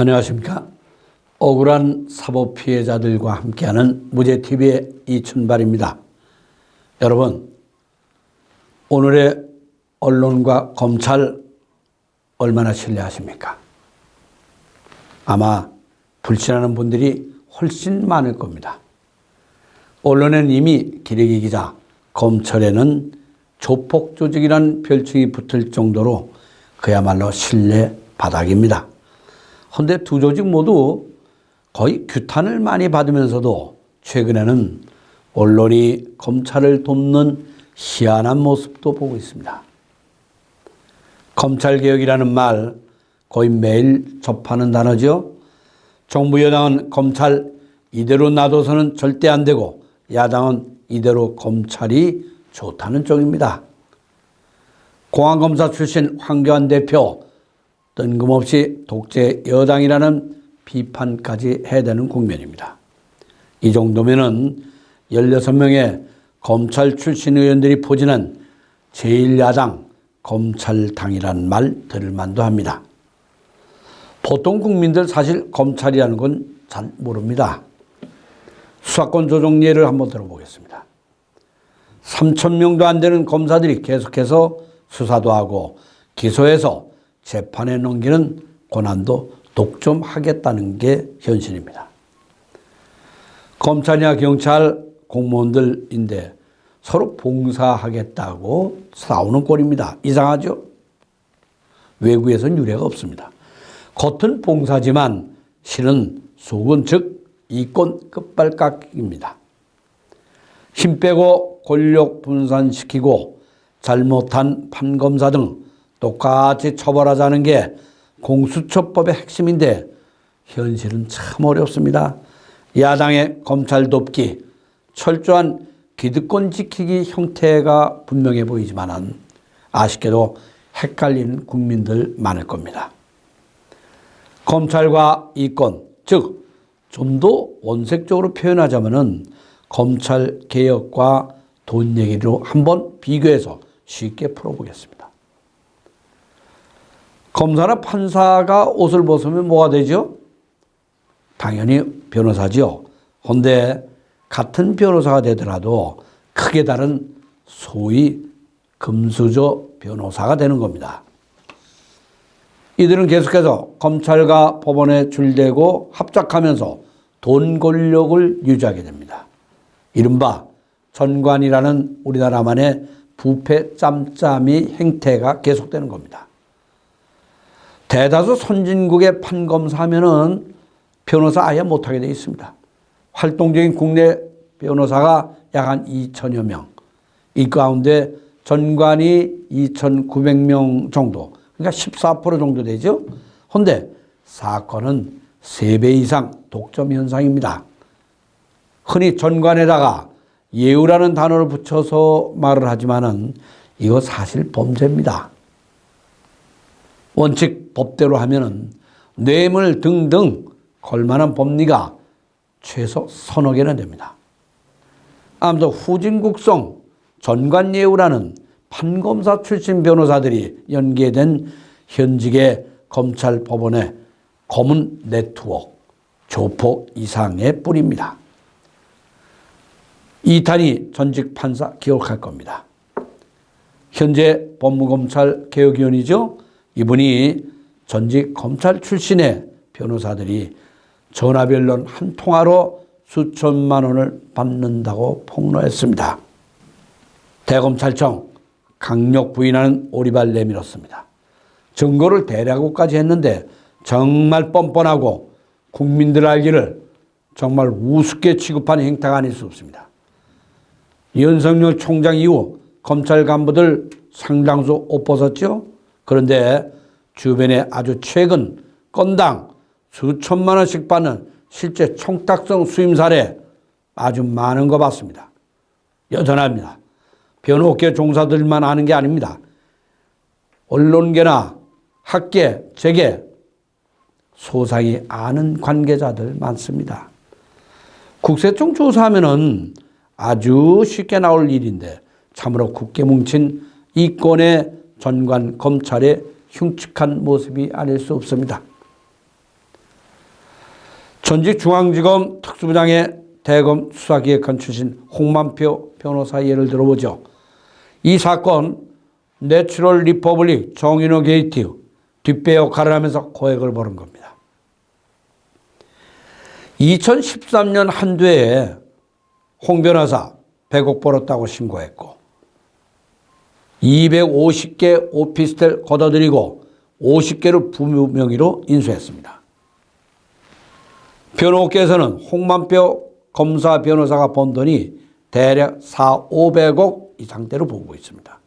안녕하십니까. 억울한 사법 피해자들과 함께하는 무죄TV의 이춘발입니다. 여러분, 오늘의 언론과 검찰 얼마나 신뢰하십니까? 아마 불신하는 분들이 훨씬 많을 겁니다. 언론에는 이미 기레기 기자, 검찰에는 조폭 조직이라는 별칭이 붙을 정도로 그야말로 신뢰 바닥입니다. 그런데 두 조직 모두 거의 규탄을 많이 받으면서도 최근에는 언론이 검찰을 돕는 희한한 모습도 보고 있습니다. 검찰개혁이라는 말 거의 매일 접하는 단어죠. 정부 여당은 검찰 이대로 놔둬서는 절대 안 되고 야당은 이대로 검찰이 좋다는 쪽입니다. 공안검사 출신 황교안 대표 뜬금없이 독재 여당이라는 비판까지 해야 되는 국면입니다. 이 정도면은 16명의 검찰 출신 의원들이 포진한 제1야당 검찰당이라는 말 들을 만도 합니다. 보통 국민들 사실 검찰이라는 건 잘 모릅니다. 수사권 조정 예를 한번 들어보겠습니다. 3,000명도 안 되는 검사들이 계속해서 수사도 하고 기소해서 재판에 넘기는 권한도 독점하겠다는 게 현실입니다. 검찰이나 경찰 공무원들인데 서로 봉사하겠다고 싸우는 꼴입니다. 이상하죠? 외국에서는 유례가 없습니다. 겉은 봉사지만 실은 속은 즉 이권 끝발깎기입니다. 힘 빼고 권력 분산시키고 잘못한 판검사 등 똑같이 처벌하자는 게 공수처법의 핵심인데 현실은 참 어렵습니다. 야당의 검찰 돕기, 철저한 기득권 지키기 형태가 분명해 보이지만 아쉽게도 헷갈리는 국민들 많을 겁니다. 검찰과 이권, 즉 좀 더 원색적으로 표현하자면 검찰 개혁과 돈 얘기로 한번 비교해서 쉽게 풀어보겠습니다. 검사나 판사가 옷을 벗으면 뭐가 되죠? 당연히 변호사죠. 그런데 같은 변호사가 되더라도 크게 다른 소위 금수저 변호사가 되는 겁니다. 이들은 계속해서 검찰과 법원에 줄대고 합작하면서 돈 권력을 유지하게 됩니다. 이른바 전관이라는 우리나라만의 부패 짬짬이 행태가 계속되는 겁니다. 대다수 선진국의 판검사하면은 변호사 아예 못하게 되어 있습니다. 활동적인 국내 변호사가 약 한 2,000여 명. 이 가운데 전관이 2,900명 정도. 그러니까 14% 정도 되죠. 그런데 사건은 3배 이상 독점 현상입니다. 흔히 전관에다가 예우라는 단어를 붙여서 말을 하지만은 이거 사실 범죄입니다. 원칙 법대로 하면은 뇌물 등등 걸만한 법리가 최소 서너 개는 됩니다. 아무튼 후진국성 전관예우라는 판검사 출신 변호사들이 연계된 현직의 검찰 법원의 검은 네트워크 조폭 이상의 뿌리입니다. 이탄희 전직 판사 기억할 겁니다. 현재 법무검찰 개혁위원이죠. 이분이 전직 검찰 출신의 변호사들이 전화변론 한 통화로 수천만 원을 받는다고 폭로했습니다. 대검찰청 강력 부인하는 오리발 내밀었습니다. 증거를 대라고까지 했는데 정말 뻔뻔하고 국민들 알기를 정말 우습게 취급하는 행태가 아닐 수 없습니다. 윤석열 총장 이후 검찰 간부들 상당수 옷 벗었죠. 그런데 주변에 아주 최근 건당 수천만 원씩 받는 실제 청탁성 수임 사례 아주 많은 거 봤습니다. 여전합니다. 변호계 종사들만 아는 게 아닙니다. 언론계나 학계, 재계, 소상히 아는 관계자들 많습니다. 국세청 조사하면은 아주 쉽게 나올 일인데 참으로 굳게 뭉친 이권의 전관 검찰의 흉측한 모습이 아닐 수 없습니다. 전직 중앙지검 특수부장의 대검 수사기획관 출신 홍만표 변호사 예를 들어보죠. 이 사건 내추럴 리퍼블릭 정인호 게이트 뒷배 역할을 하면서 고액을 버는 겁니다. 2013년 한 해에 홍 변호사 100억 벌었다고 신고했고 250개 오피스텔 걷어들이고 50개를 부모 명의로 인수했습니다. 변호계에서는 홍만표 검사 변호사가 번 돈이 대략 500억 이상대로 보고 있습니다.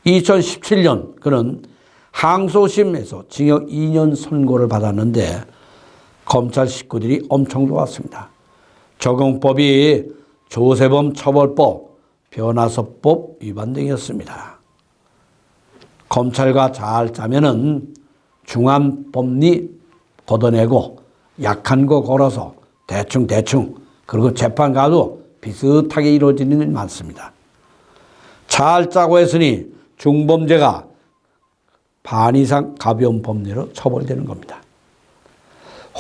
2017년 그는 항소심에서 징역 2년 선고를 받았는데 검찰 식구들이 엄청 좋았습니다. 적용법이 조세범 처벌법, 변호사법 위반 등이었습니다. 검찰과 잘 짜면은 중한 법리 걷어내고 약한 거 걸어서 대충 그리고 재판 가도 비슷하게 이루어지는 일이 많습니다. 잘 짜고 했으니 중범죄가 반 이상 가벼운 법리로 처벌되는 겁니다.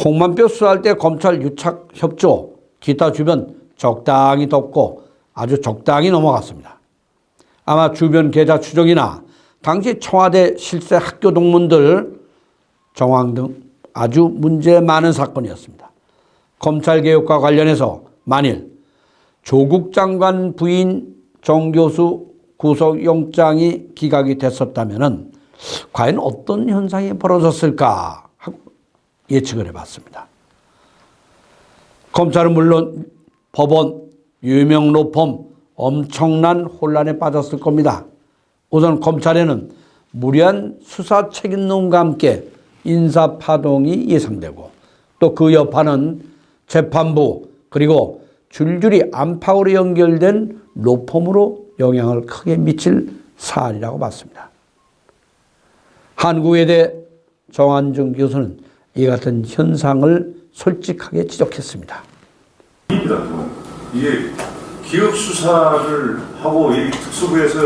홍만표 수사할 때 검찰 유착 협조, 기타 주변 적당히 덮고 아주 적당히 넘어갔습니다. 아마 주변 계좌 추적이나 당시 청와대 실세 학교 동문들 정황 등 아주 문제 많은 사건이었습니다. 검찰개혁과 관련해서 만일 조국 장관 부인 정 교수 구속영장이 기각이 됐었다면 과연 어떤 현상이 벌어졌을까 하고 예측을 해봤습니다. 검찰은 물론 법원, 유명 로펌 엄청난 혼란에 빠졌을 겁니다. 우선 검찰에는 무리한 수사 책임론과 함께 인사파동이 예상되고 또 그 여파는 재판부 그리고 줄줄이 안팎으로 연결된 로펌으로 영향을 크게 미칠 사안이라고 봤습니다. 한국외대 정한정 교수는 이 같은 현상을 솔직하게 지적했습니다. 이게 기업 수사를 하고 이 특수부에서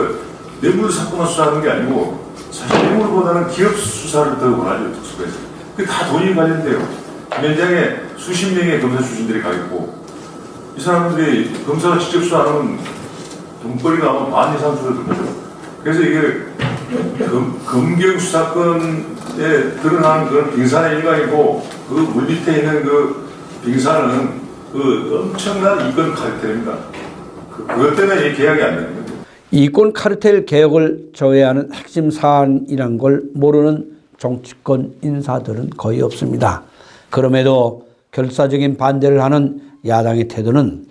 뇌물 사건만 수사하는 게 아니고 사실 뇌물보다는 기업 수사를 더 원하죠. 특수부에서. 그게 다 돈이 관련돼요. 현장에 수십 명의 검사 출신들이 가 있고 이 사람들이 검사가 직접 수사하는 돈벌이가 아마 반 이상 줄어든 거죠. 그래서 이게 검경 수사권에 드러나는 그런 빙산의 일각이고 그 물 밑에 있는 그 빙산은 그 엄청난 이권 카르텔입니다. 그것 때문에 이 계약이 안 되는 거죠. 이권 카르텔 개혁을 저해하는 핵심 사안이란 걸 모르는 정치권 인사들은 거의 없습니다. 그럼에도 결사적인 반대를 하는 야당의 태도는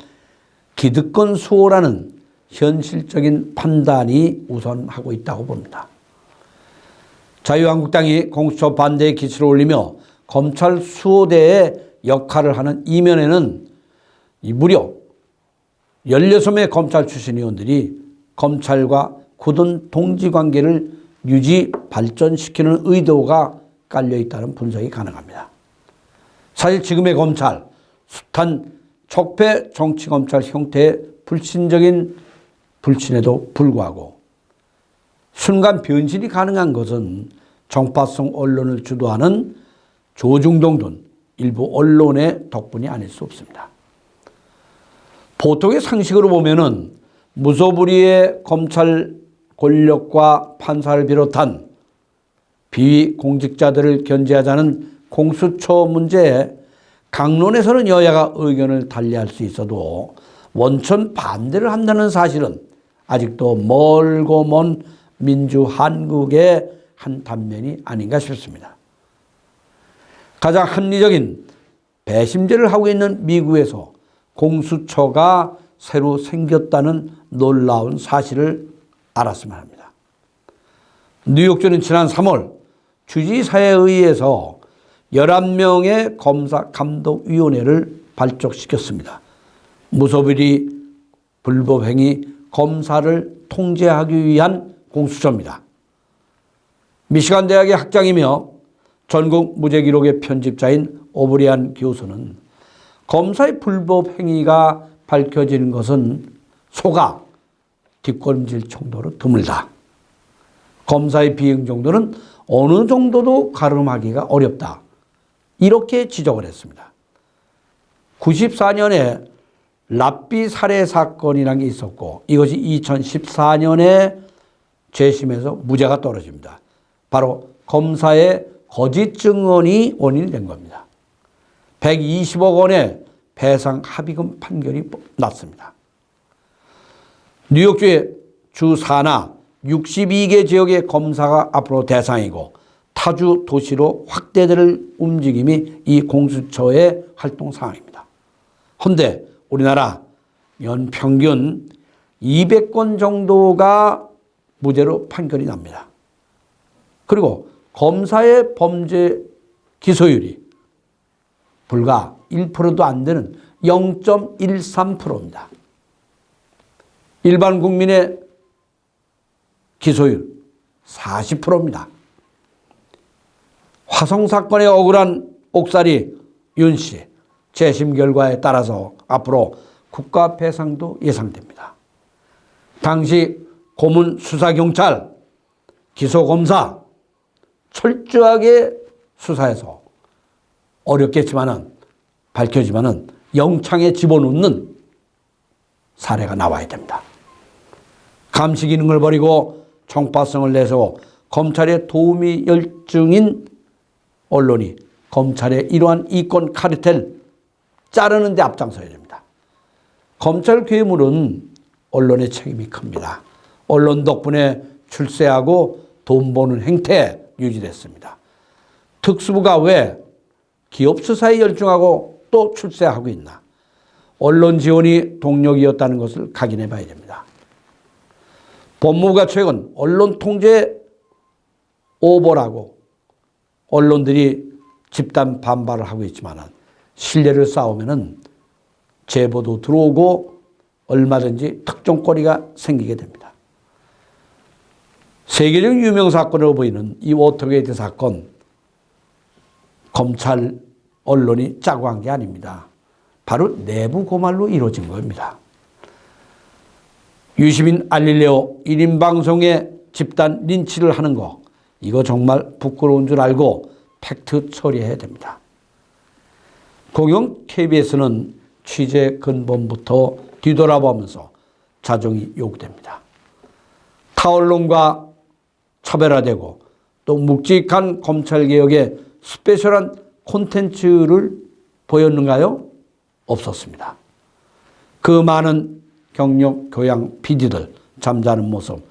기득권 수호라는 현실적인 판단이 우선하고 있다고 봅니다. 자유한국당이 공수처 반대의 기치를 올리며 검찰 수호대의 역할을 하는 이면에는 무려 16명의 검찰 출신 의원들이 검찰과 굳은 동지관계를 유지 발전시키는 의도가 깔려있다는 분석이 가능합니다. 사실 지금의 검찰, 숱한 척배 정치검찰 형태의 불신에도 불구하고 순간 변신이 가능한 것은 정파성 언론을 주도하는 조중동 등 일부 언론의 덕분이 아닐 수 없습니다. 보통의 상식으로 보면은 무소불위의 검찰 권력과 판사를 비롯한 비위 공직자들을 견제하자는 공수처 문제에 강론에서는 여야가 의견을 달리할 수 있어도 원천 반대를 한다는 사실은 아직도 멀고 먼 민주 한국의 한 단면이 아닌가 싶습니다. 가장 합리적인 배심제를 하고 있는 미국에서 공수처가 새로 생겼다는 놀라운 사실을 알았으면 합니다. 뉴욕주는 지난 3월 주지사에 의해서 11명의 검사 감독위원회를 발족시켰습니다. 무소불위 불법행위 검사를 통제하기 위한 공수처입니다. 미시간 대학의 학장이며 전국 무죄기록의 편집자인 오브리안 교수는 검사의 불법 행위가 밝혀지는 것은 소가 뒷걸음질 정도로 드물다. 검사의 비행 정도는 어느 정도도 가름하기가 어렵다. 이렇게 지적을 했습니다. 94년에 랍비 살해 사건이라는 게 있었고 이것이 2014년에 재심에서 무죄가 떨어집니다. 바로 검사의 거짓 증언이 원인이 된 겁니다. 120억 원의 배상 합의금 판결이 났습니다. 뉴욕주의 주 4나 62개 지역의 검사가 앞으로 대상이고 타주 도시로 확대될 움직임이 이 공수처의 활동 상황입니다. 그런데 우리나라 연평균 200건 정도가 무죄로 판결이 납니다. 그리고 검사의 범죄 기소율이 불과 1%도 안 되는 0.13%입니다. 일반 국민의 기소율 40%입니다. 화성 사건의 억울한 옥살이 윤 씨 재심 결과에 따라서 앞으로 국가 배상도 예상됩니다. 당시 고문 수사경찰 기소검사 철저하게 수사해서 어렵겠지만은 밝혀지면은 영창에 집어넣는 사례가 나와야 됩니다. 감시 기능을 버리고 정파성을 내세워 검찰의 도움이 열중인 언론이 검찰의 이러한 이권 카르텔 자르는 데 앞장서야 됩니다. 검찰 괴물은 언론의 책임이 큽니다. 언론 덕분에 출세하고 돈 버는 행태 유지됐습니다. 특수부가 왜 기업 수사에 열중하고 또 출세하고 있나? 언론 지원이 동력이었다는 것을 각인해 봐야 됩니다. 법무부가 최근 언론 통제 오버라고 언론들이 집단 반발을 하고 있지만 신뢰를 쌓으면 제보도 들어오고 얼마든지 특종거리가 생기게 됩니다. 세계적 유명 사건으로 보이는 이 워터게이트 사건, 검찰, 언론이 짜고 한 게 아닙니다. 바로 내부 고말로 이루어진 겁니다. 유시민 알릴레오 1인 방송에 집단 린치를 하는 거, 이거 정말 부끄러운 줄 알고 팩트 처리해야 됩니다. 공영 KBS는 취재 근본부터 뒤돌아보면서 자정이 요구됩니다. 타언론과 차별화되고 또 묵직한 검찰개혁의 스페셜한 콘텐츠를 보였는가요? 없었습니다. 그 많은 경력 교양 PD들 잠자는 모습,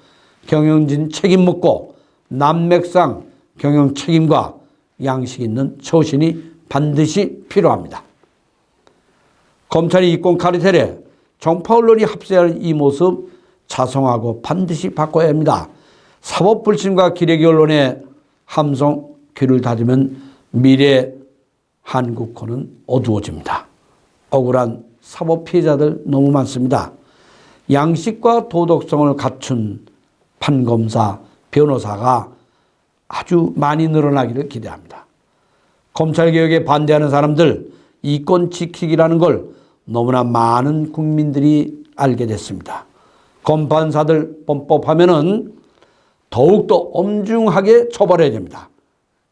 경영진 책임 묻고 남맥상 경영 책임과 양식 있는 처신이 반드시 필요합니다. 검찰이 이권 카르텔에 정파 언론이 합세하는 이 모습 자성하고 반드시 바꿔야 합니다. 사법 불신과 기레기 언론의 함성 귀를 닫으면 미래 한국호는 어두워집니다. 억울한 사법 피해자들 너무 많습니다. 양식과 도덕성을 갖춘 판검사, 변호사가 아주 많이 늘어나기를 기대합니다. 검찰개혁에 반대하는 사람들 이권 지키기라는 걸 너무나 많은 국민들이 알게 됐습니다. 검판사들 범법하면은 더욱더 엄중하게 처벌해야 됩니다.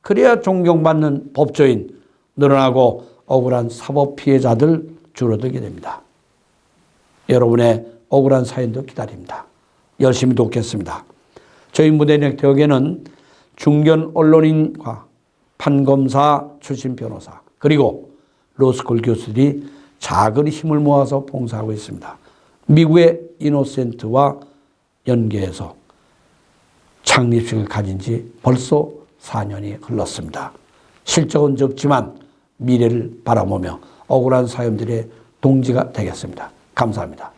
그래야 존경받는 법조인 늘어나고 억울한 사법 피해자들 줄어들게 됩니다. 여러분의 억울한 사연도 기다립니다. 열심히 돕겠습니다. 저희 무대 네트워크에는 중견 언론인과 판검사 출신 변호사 그리고 로스쿨 교수들이 작은 힘을 모아서 봉사하고 있습니다. 미국의 이노센트와 연계해서 창립식을 가진 지 벌써 4년이 흘렀습니다. 실적은 적지만 미래를 바라보며 억울한 사연들의 동지가 되겠습니다. 감사합니다.